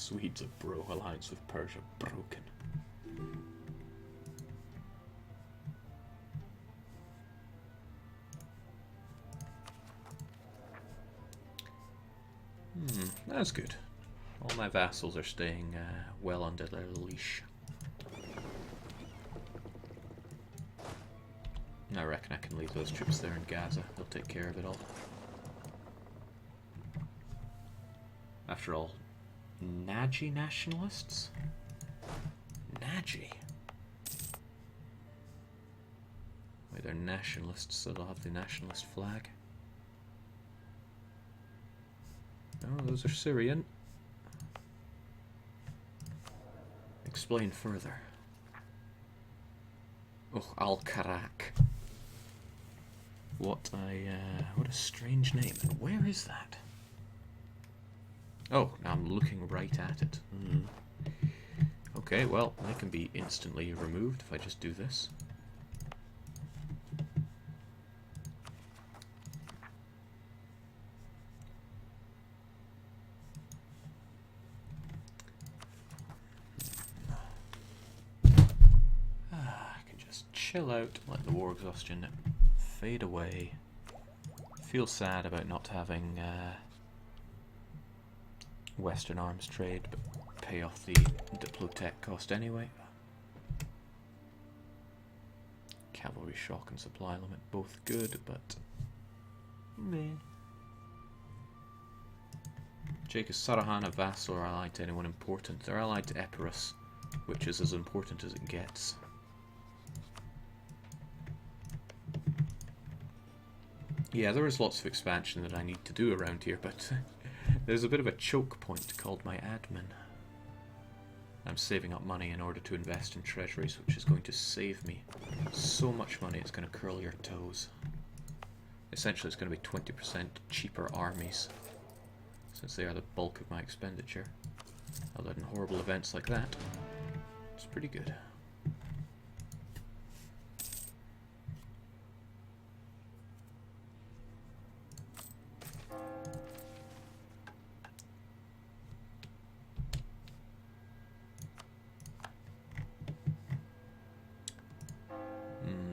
Swedes of bro alliance with Persia broken. That's good. All my vassals are staying well under their leash. I reckon I can leave those troops there in Gaza. They'll take care of it all. After all, Nazi nationalists? Nazi? Wait, they're nationalists, so they'll have the nationalist flag. No, those are Syrian. Explain further. Oh, Al-Karak. What a strange name. And where is that? Oh, I'm looking right at it. Okay, well, they can be instantly removed if I just do this. I can just chill out, let the war exhaustion fade away. Feel sad about not having Western arms trade, but pay off the Diplotech cost anyway. Cavalry shock and supply limit, both good, but meh. Jake, is Sarahan a vassal or allied to anyone important? They're allied to Epirus, which is as important as it gets. Yeah, there is lots of expansion that I need to do around here, but there's a bit of a choke point called my admin. I'm saving up money in order to invest in treasuries, which is going to save me so much money it's going to curl your toes. Essentially, it's going to be 20% cheaper armies, since they are the bulk of my expenditure. Other than horrible events like that, it's pretty good.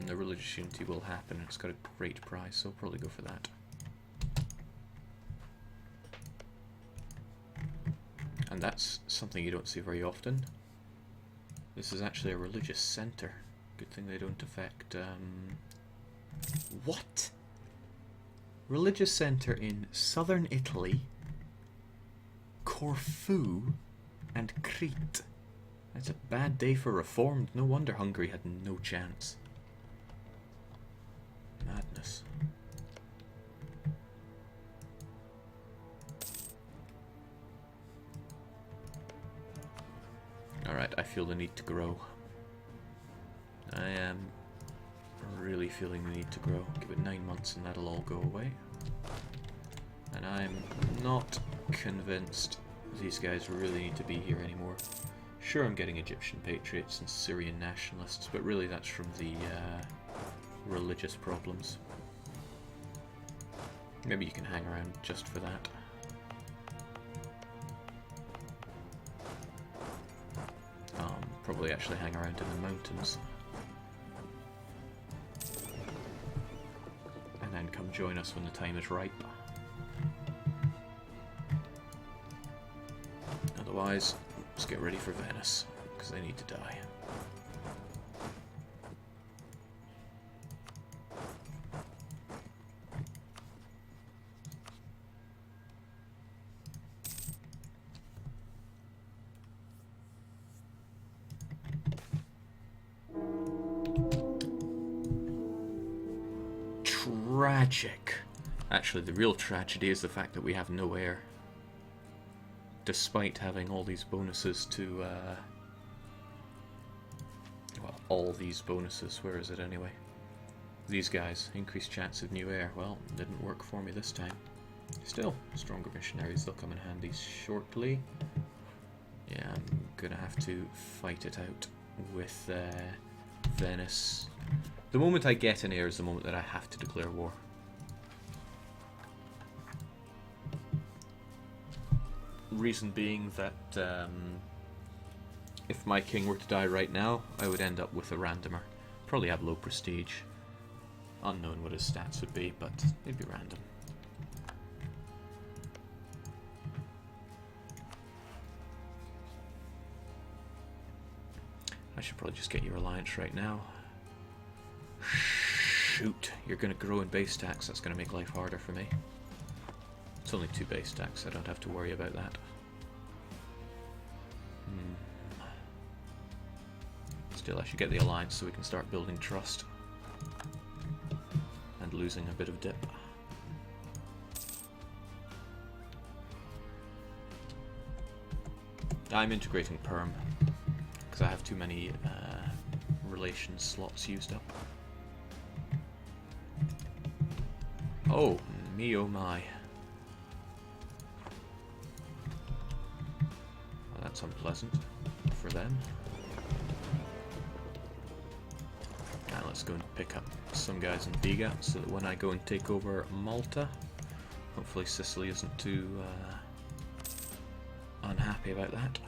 The religious unity will happen, and it's got a great price, so I'll probably go for that. And that's something you don't see very often. This is actually a religious center. Good thing they don't affect... What? Religious center in southern Italy, Corfu, and Crete. That's a bad day for reformed. No wonder Hungary had no chance. Madness. Alright, I feel the need to grow. I am really feeling the need to grow. Give it 9 months and that'll all go away. And I'm not convinced these guys really need to be here anymore. Sure, I'm getting Egyptian patriots and Syrian nationalists, but really that's from the religious problems. Maybe you can hang around just for that. Probably actually hang around in the mountains. And then come join us when the time is ripe. Otherwise, let's get ready for Venice, because they need to die. Tragic. Actually, the real tragedy is the fact that we have no air. Despite having all these bonuses to, well, all these bonuses, where is it anyway? These guys, increased chance of new air. Well, didn't work for me this time. Still, stronger missionaries, they'll come in handy shortly. Yeah, I'm gonna have to fight it out with Venice. The moment I get an air is the moment that I have to declare war. reason being that if my king were to die right now, I would end up with a randomer. Probably have low prestige. Unknown what his stats would be, but they'd be random. I should probably just get your alliance right now. Shoot, you're going to grow in base tax. That's going to make life harder for me. It's only 2 base tax, so I don't have to worry about that. Still, I should get the alliance so we can start building trust. And losing a bit of dip. I'm integrating perm because I have too many relations slots used up. Oh, me oh my. Well, that's unpleasant for them. Now let's go and pick up some guys in Biga so that when I go and take over Malta, hopefully Sicily isn't too unhappy about that.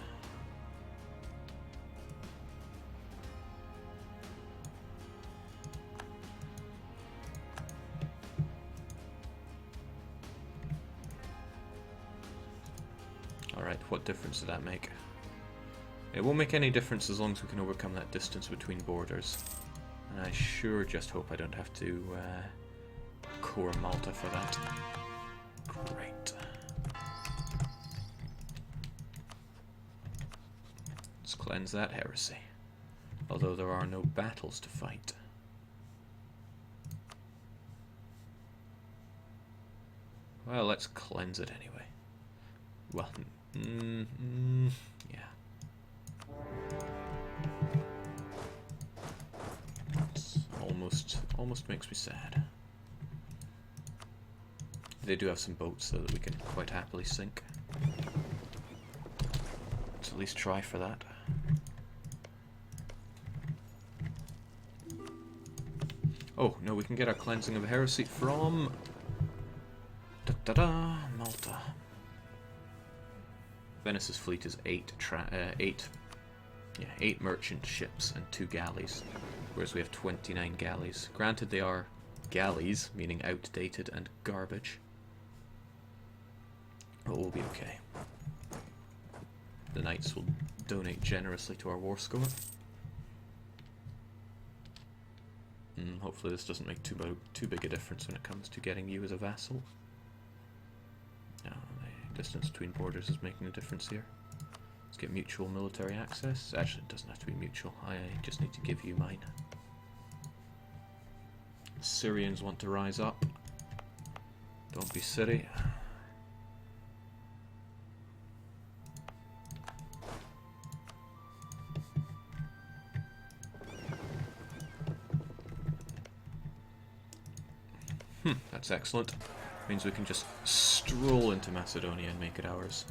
Alright, what difference did that make? It won't make any difference as long as we can overcome that distance between borders. And I sure just hope I don't have to core Malta for that. Great. Let's cleanse that heresy. Although there are no battles to fight. Well, let's cleanse it anyway. Well, yeah. It's almost makes me sad. They do have some boats so that we can quite happily sink. Let's at least try for that. Oh, no, we can get our cleansing of heresy from Malta. Venice's fleet is 8 merchant ships and 2 galleys, whereas we have 29 galleys. Granted, they are galleys, meaning outdated and garbage, but we'll be okay. The knights will donate generously to our war score. Hopefully this doesn't make too big a difference when it comes to getting you as a vassal. No, the distance between borders is making a difference here. Let's get mutual military access. Actually, it doesn't have to be mutual. I just need to give you mine. Syrians want to rise up. Don't be silly. That's excellent. Means we can just stroll into Macedonia and make it ours.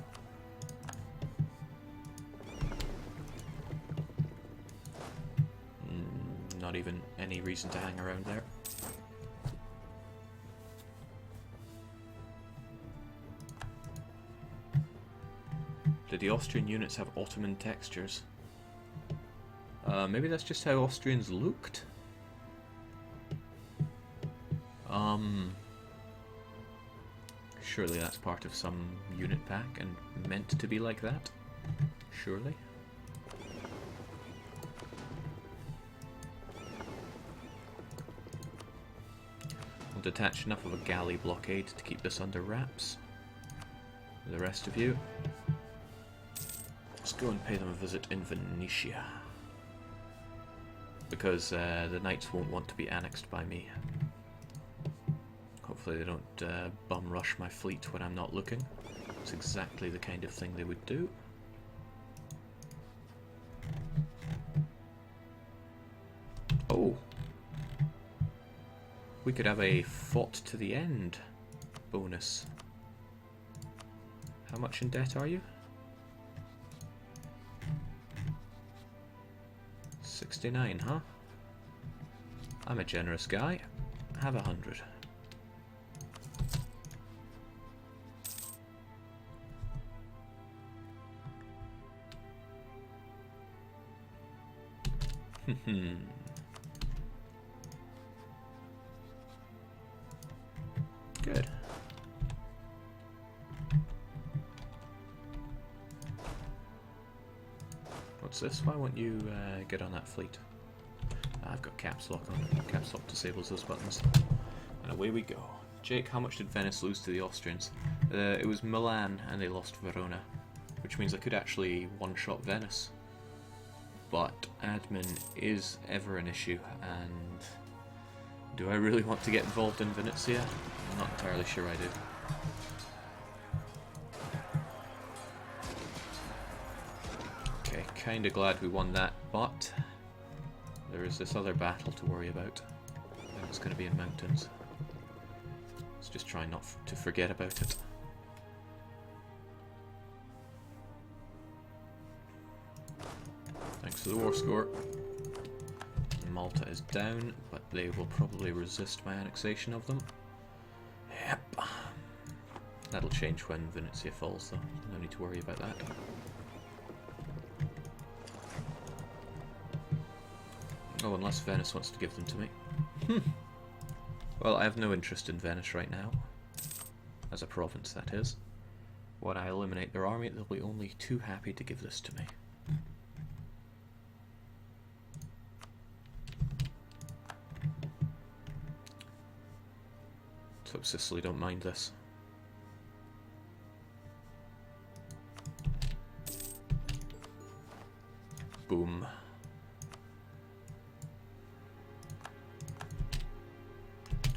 Not even any reason to hang around there. Did the Austrian units have Ottoman textures? Maybe that's just how Austrians looked? Surely that's part of some unit pack and meant to be like that? Surely? We'll detach enough of a galley blockade to keep this under wraps. The rest of you, let's go and pay them a visit in Venetia. Because the knights won't want to be annexed by me. Hopefully they don't bum rush my fleet when I'm not looking. It's exactly the kind of thing they would do. Oh! We could have a fought to the end bonus. How much in debt are you? 69, huh? I'm a generous guy. Have 100. Good. What's this? Why won't you get on that fleet? I've got caps lock on. Caps lock disables those buttons. And away we go. Jake, how much did Venice lose to the Austrians? It was Milan and they lost Verona, which means I could actually one-shot Venice. But admin is ever an issue, and do I really want to get involved in Venezia? I'm not entirely sure I do. Okay, kinda glad we won that, but there is this other battle to worry about, and it's going to be in mountains. Let's just try not to forget about it. Thanks for the war score. Malta is down, but they will probably resist my annexation of them. Yep. That'll change when Venezia falls, though. No need to worry about that. Oh, unless Venice wants to give them to me. Well, I have no interest in Venice right now. As a province, that is. When I eliminate their army, they'll be only too happy to give this to me. Let's hope Sicily don't mind this. Boom.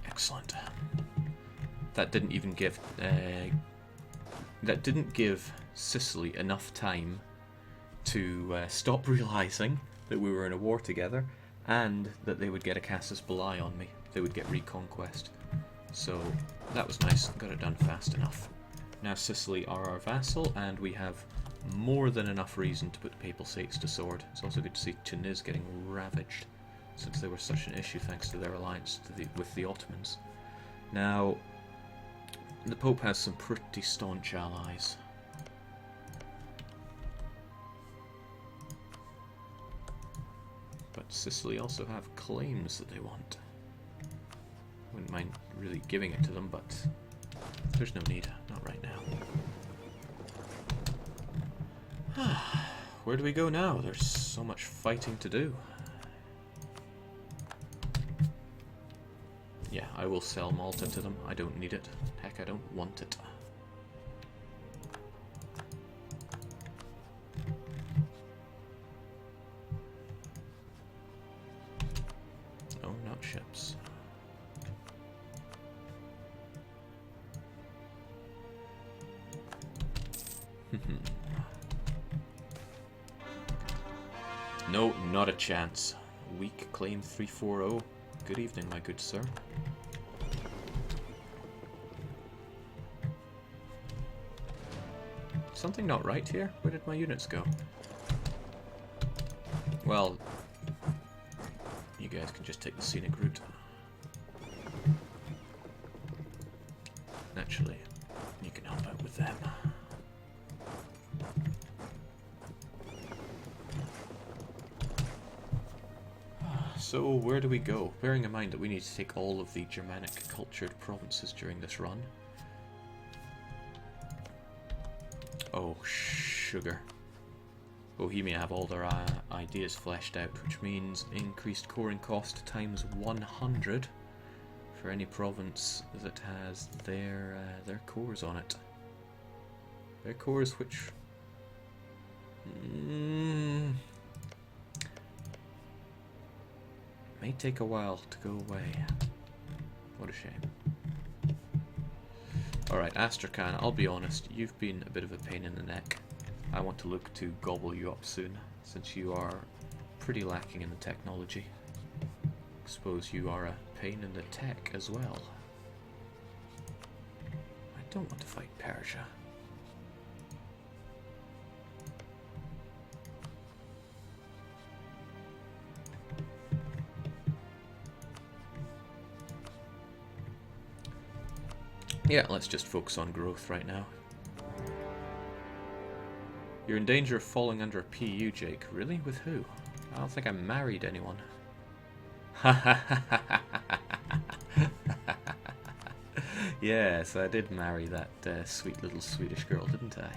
Excellent. That didn't even give Sicily enough time to stop realizing that we were in a war together, and that they would get a casus belli on me. They would get reconquest. So that was nice. Got it done fast enough. Now Sicily are our vassal, and we have more than enough reason to put Papal States to sword. It's also good to see Tunis getting ravaged, since they were such an issue thanks to their alliance with the Ottomans. Now, the Pope has some pretty staunch allies. But Sicily also have claims that they want. Wouldn't mind really giving it to them, but there's no need. Not right now. Where do we go now? There's so much fighting to do. Yeah, I will sell Malta to them. I don't need it. Heck, I don't want it. Oh, not ships. No, not a chance. Weak claim 340. Good evening, my good sir. Something not right here? Where did my units go? Well, you guys can just take the scenic route. Naturally, you can help out with them. So, where do we go? Bearing in mind that we need to take all of the Germanic cultured provinces during this run. Oh, sugar. Bohemia have all their ideas fleshed out, which means increased coring cost times 100 for any province that has their cores on it. Their cores which... may take a while to go away. What a shame. Alright, Astrakhan, I'll be honest, you've been a bit of a pain in the neck. I want to look to gobble you up soon, since you are pretty lacking in the technology. I suppose you are a pain in the tech as well. I don't want to fight Persia. Yeah, let's just focus on growth right now. You're in danger of falling under a PU, Jake. Really? With who? I don't think I married anyone. Yes, I did marry that sweet little Swedish girl, didn't I?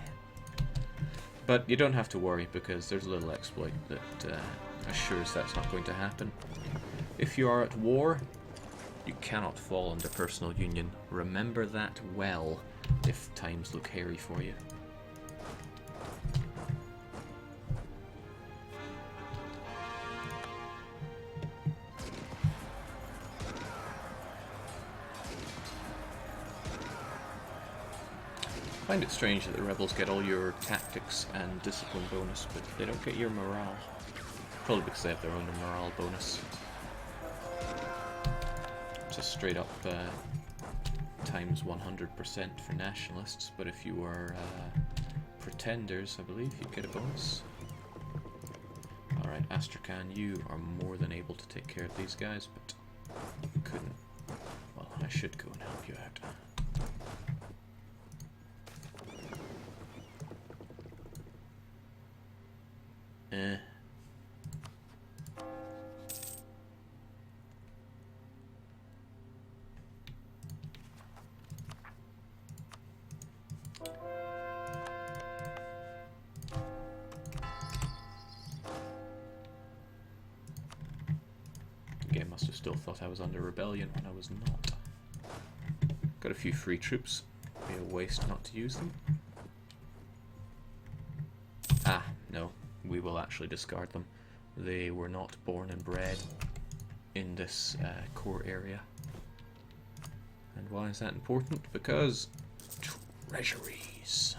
But you don't have to worry, because there's a little exploit that assures that's not going to happen. If you are at war, you cannot fall under personal union. Remember that well, if times look hairy for you. I find it strange that the rebels get all your tactics and discipline bonus, but they don't get your morale. Probably because they have their own morale bonus. It's a straight up times 100% for nationalists, but if you were pretenders, I believe, you'd get a bonus. Alright, Astrakhan, you are more than able to take care of these guys, but couldn't. Well, I should go and help you out. The game must have still thought I was under rebellion when I was not. Got a few free troops. Be a waste not to use them. Ah, no. We will actually discard them. They were not born and bred in this core area. And why is that important? Because treasuries.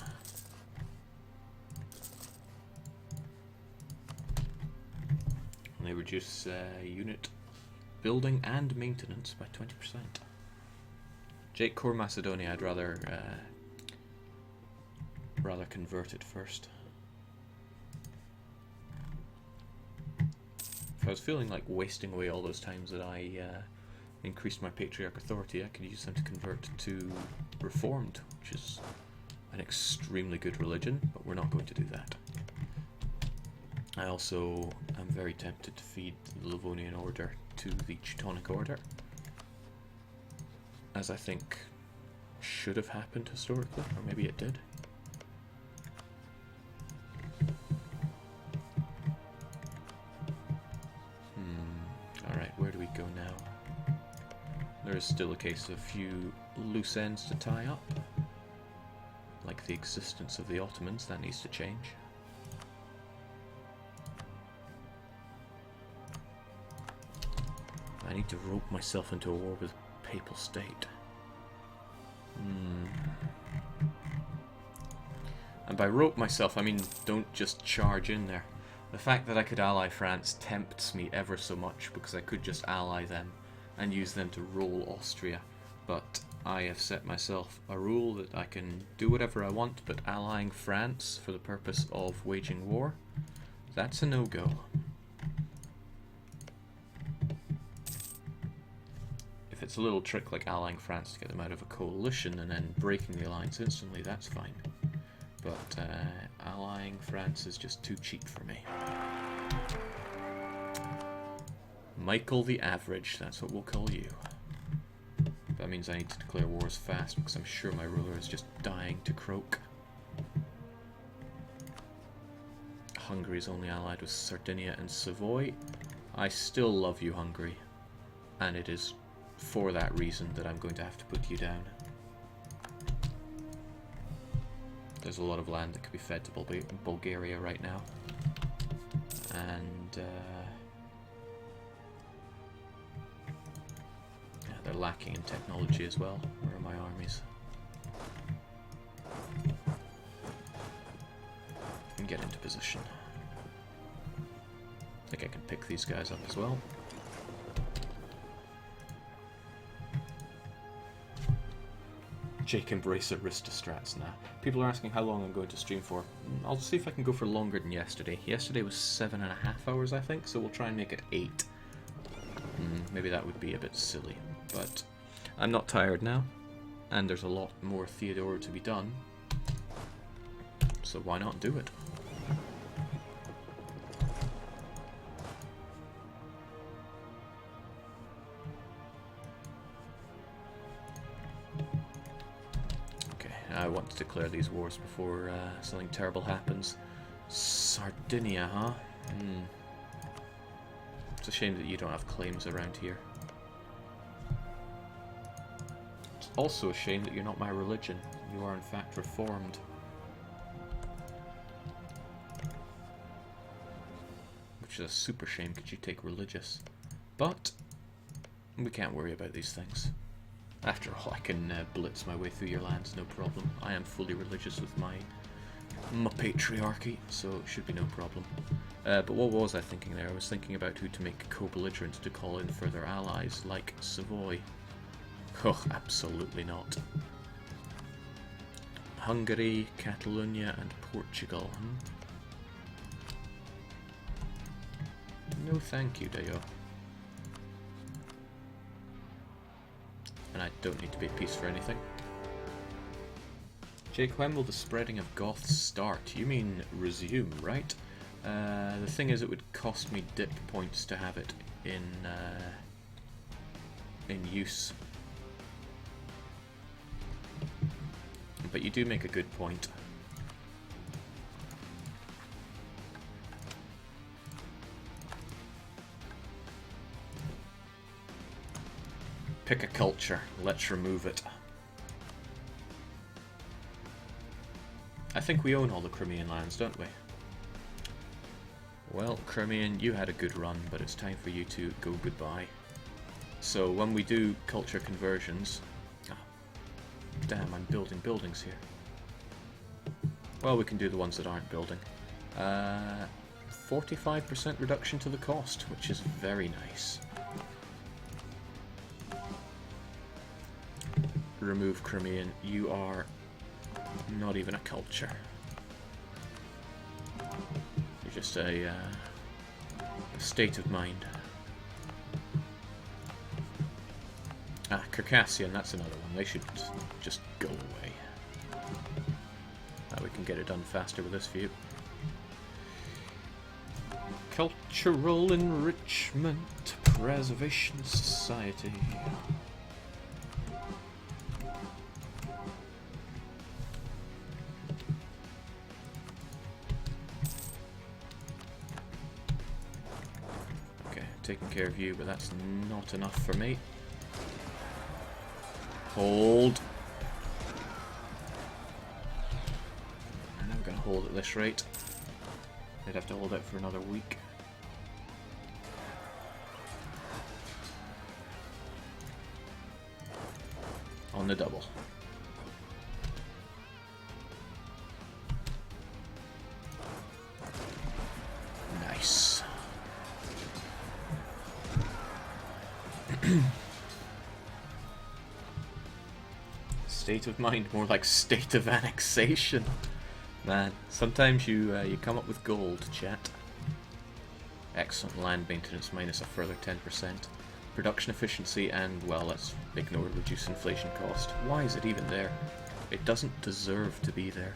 And they reduce unit building and maintenance by 20%. Jake, core Macedonia, I'd rather convert it first. If I was feeling like wasting away all those times that I increased my patriarch authority, I could use them to convert to Reformed, which is an extremely good religion, but we're not going to do that. I also am very tempted to feed the Livonian Order to the Teutonic Order, as I think should have happened historically, or maybe it did. Alright, where do we go now? There is still a case of a few loose ends to tie up, like the existence of the Ottomans. That needs to change. I need to rope myself into a war with a papal state. And by rope myself, I mean don't just charge in there. The fact that I could ally France tempts me ever so much, because I could just ally them and use them to roll Austria. But I have set myself a rule that I can do whatever I want, but allying France for the purpose of waging war, that's a no-go. If it's a little trick like allying France to get them out of a coalition and then breaking the alliance instantly, that's fine. But allying France is just too cheap for me. Michael the Average, that's what we'll call you. That means I need to declare wars fast, because I'm sure my ruler is just dying to croak. Hungary is only allied with Sardinia and Savoy. I still love you, Hungary, and it is for that reason that I'm going to have to put you down. There's a lot of land that could be fed to Bulgaria right now, and yeah, they're lacking in technology as well. Where are my armies? And get into position. I think I can pick these guys up as well. Jake embrace Aristostrats now. People are asking how long I'm going to stream for. I'll see if I can go for longer than yesterday. Yesterday was 7.5 hours, I think, so we'll try and make it 8. Maybe that would be a bit silly, but I'm not tired now, and there's a lot more Theodora to be done, so why not do it? I want to declare these wars before something terrible happens. Sardinia, huh? It's a shame that you don't have claims around here. It's also a shame that you're not my religion. You are in fact reformed. Which is a super shame because you take religious. But we can't worry about these things. After all, I can blitz my way through your lands, no problem. I am fully religious with my patriarchy, so it should be no problem. But what was I thinking there? I was thinking about who to make co-belligerent to call in further allies, like Savoy. Oh, absolutely not. Hungary, Catalonia, and Portugal. No thank you, Dayo. And I don't need to be at peace for anything. Jake, when will the spreading of Goths start? You mean resume, right? The thing is, it would cost me dip points to have it in use. But you do make a good point. Pick a culture. Let's remove it. I think we own all the Crimean lands, don't we? Well, Crimean, you had a good run, but it's time for you to go goodbye. So when we do culture conversions... Oh, damn, I'm building buildings here. Well, we can do the ones that aren't building. 45% reduction to the cost, which is very nice. Remove Crimean. You are not even a culture. You're just a state of mind. Ah, Circassian, that's another one. They should just go away. We can get it done faster with this view. Cultural Enrichment Preservation Society. Taking care of you, but that's not enough for me. Hold. I'm never going to hold at this rate. They'd have to hold out for another week. On the double. Nice. State of mind, more like state of annexation. Man, sometimes you come up with gold, chat. Excellent land maintenance minus a further 10%. Production efficiency and, well, let's ignore reduce inflation cost. Why is it even there? It doesn't deserve to be there.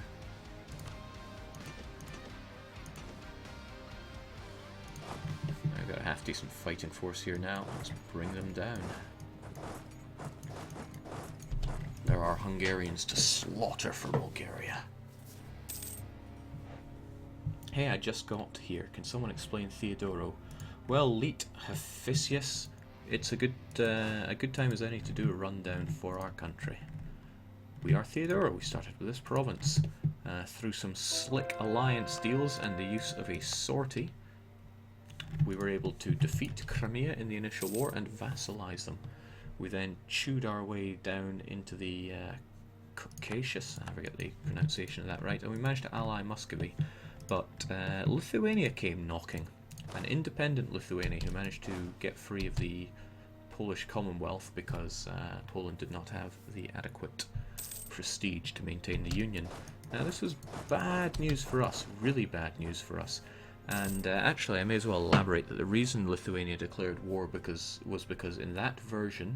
I've got a half-decent fighting force here now. Let's bring them down. There are Hungarians to slaughter for Bulgaria. Hey, I just got here. Can someone explain Theodoro? Well, Leet Hephaestus, it's a good time as any to do a rundown for our country. We are Theodoro. We started with this province through some slick alliance deals and the use of a sortie. We were able to defeat Crimea in the initial war and vassalize them. We then chewed our way down into the Caucasus, I forget the pronunciation of that right, and we managed to ally Muscovy. But Lithuania came knocking. An independent Lithuania who managed to get free of the Polish Commonwealth because Poland did not have the adequate prestige to maintain the Union. Now this was bad news for us, really bad news for us. And actually, I may as well elaborate that the reason Lithuania declared war was because in that version,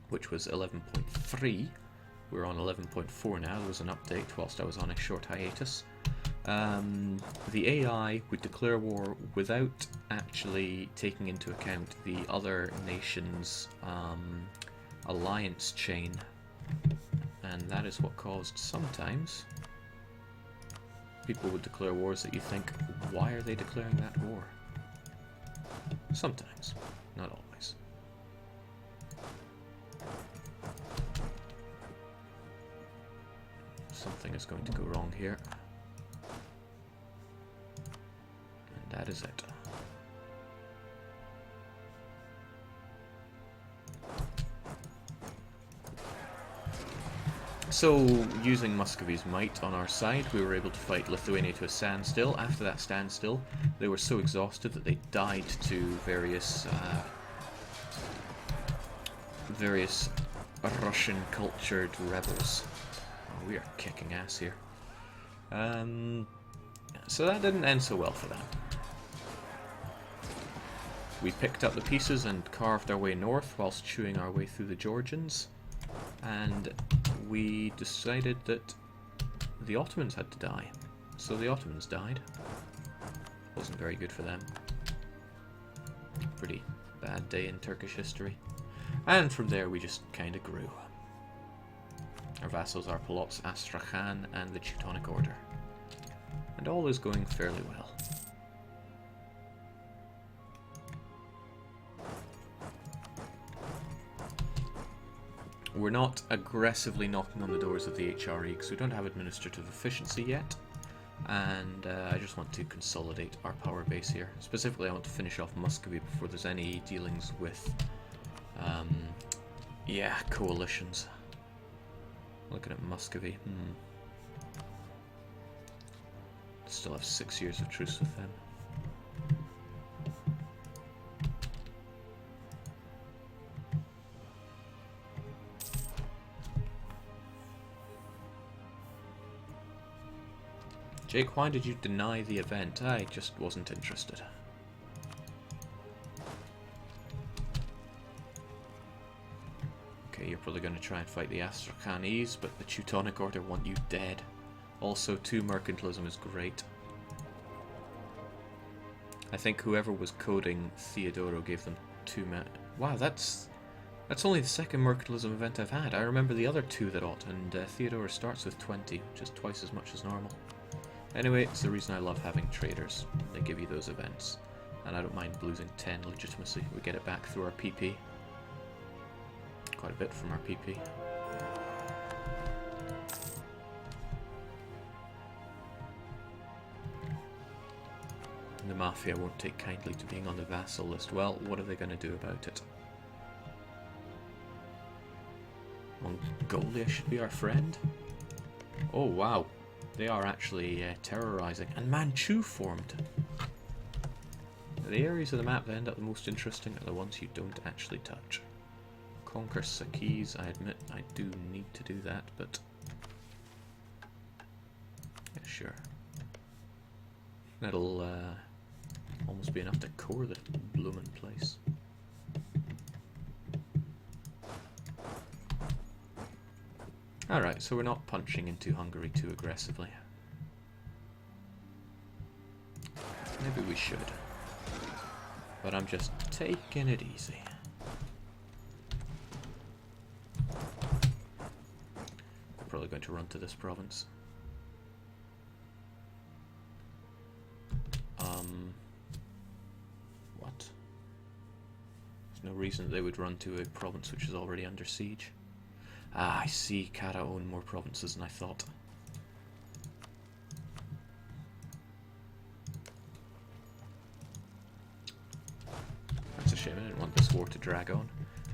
which was 11.3, we're on 11.4 now, there was an update whilst I was on a short hiatus. The AI would declare war without actually taking into account the other nations' alliance chain. and that is what caused sometimes people would declare wars that you think, why are they declaring that war? Sometimes, not always. Something is going to go wrong here. And that is it. So, using Muscovy's might on our side, we were able to fight Lithuania to a standstill. After that standstill, they were so exhausted that they died to various Russian-cultured rebels. Oh, we are kicking ass here. So that didn't end so well for them. We picked up the pieces and carved our way north whilst chewing our way through the Georgians. And we decided that the Ottomans had to die. So the Ottomans died. Wasn't very good for them. Pretty bad day in Turkish history. And from there we just kind of grew. Our vassals are Polotsk, Astrakhan, and the Teutonic Order. And all is going fairly well. We're not aggressively knocking on the doors of the HRE because we don't have administrative efficiency yet, and I just want to consolidate our power base here. Specifically, I want to finish off Muscovy before there's any dealings with, coalitions. Looking at Muscovy, Still have 6 years of truce with them. Jake, why did you deny the event? I just wasn't interested. Okay, you're probably going to try and fight the Astrakhanese, but the Teutonic Order want you dead. Also, 2 mercantilism is great. I think whoever was coding Theodoro gave them 2 Wow, that's only the 2nd mercantilism event I've had. I remember the other 2 that ought, and Theodoro starts with 20, which is twice as much as normal. Anyway, it's the reason I love having traders. They give you those events. And I don't mind losing 10 legitimacy. We get it back through our PP. Quite a bit from our PP. The Mafia won't take kindly to being on the vassal list. Well, what are they going to do about it? Mongolia should be our friend? Oh, wow. They are actually terrorizing. And Manchu formed. The areas of the map that end up the most interesting are the ones you don't actually touch. Conquer Sakis, I admit I do need to do that, but... yeah, sure. That'll almost be enough to core the bloomin' place. Alright, so we're not punching into Hungary too aggressively. Maybe we should. But I'm just taking it easy. We're probably going to run to this province. What? There's no reason they would run to a province which is already under siege. Ah, I see. Kara own more provinces than I thought. That's a shame. I didn't want this war to drag on.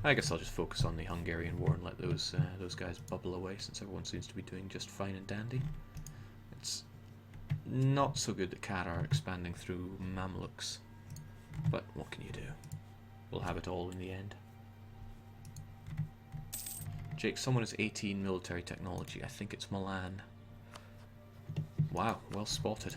I guess I'll just focus on the Hungarian war and let those guys bubble away, since everyone seems to be doing just fine and dandy. It's not so good that Kara are expanding through Mamluks, but what can you do? We'll have it all in the end. Jake, someone has 18 military technology. I think it's Milan. Wow, well spotted.